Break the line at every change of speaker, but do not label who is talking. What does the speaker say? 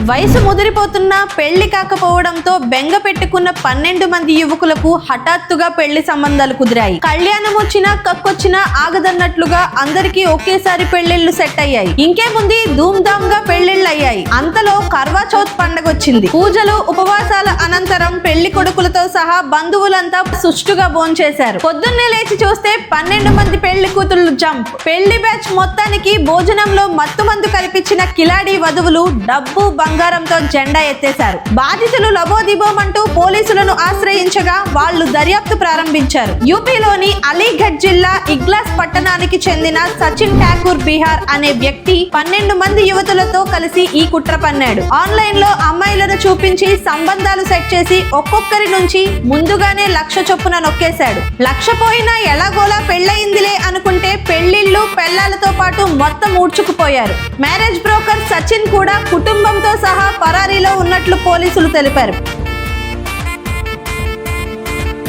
వయసు ముదిరిపోతున్నా పెళ్లి కాకపోవడంతో బెంగ పెట్టుకున్న 12 మంది యువకులకు హఠాత్తుగా పెళ్లి సంబంధాలు కుదిరాయి. కళ్యాణం వచ్చినా కక్కొచ్చినా ఆగదన్నట్లుగా అందరికీ ఒకేసారి పెళ్లిళ్లు సెట్ అయ్యాయి. ఇంకేముంది, ధూమ్ధామ్ గా పెళ్లిళ్లు అయ్యాయి. అంతలో కర్వా చౌత్ పండగ వచ్చింది. పూజలు ఉపవాసాల అనంతరం పెళ్లి కొడుకులతో సహా బంధువులంతా సుష్టుగా భోంచేశారు. పొద్దున్నే లేచి చూస్తే 12 మంది పెళ్లి కూతుళ్లు జంప్. పెళ్లి బ్యాచ్ మొత్తానికి భోజనంలో మత్తుమందు కల్పించిన కిలాడి వధువులు డబ్బు బంగారంతో జెండా ఎత్తేశారు. బాధితులు లబోదిబోమంటూ పోలీసులను ఆశ్రయించగా వాళ్లు దర్యాప్తు ప్రారంభించారు. యూపీలోని అలీగఢ్ జిల్లా ఇగ్లాస్ పట్టణానికి చెందిన సచిన్ ఠాకూర్ బిహార్ అనే వ్యక్తి 12 మంది యువతులతో కలిసి ఈ కుట్ర పన్నాడు. ఆన్లైన్ లో అమ్మాయిలను చూపించి సంబంధాలు సెట్ చేసి ఒక్కొక్కరి నుంచి ముందుగానే 1,00,000 చొప్పున నొక్కేశాడు. 1,00,000 పోయినా ఎలాగోలా పెళ్లయిందిలే అనుకుంటే పెళ్లిళ్లు పెళ్లాలతో పాటు మొత్తం ఊడ్చుకుపోయారు. మ్యారేజ్ బ్రోకర్ సచిన్ కూడా కుటుంబంతో సహా పరారీలో ఉన్నట్లు పోలీసులు తెలిపారు.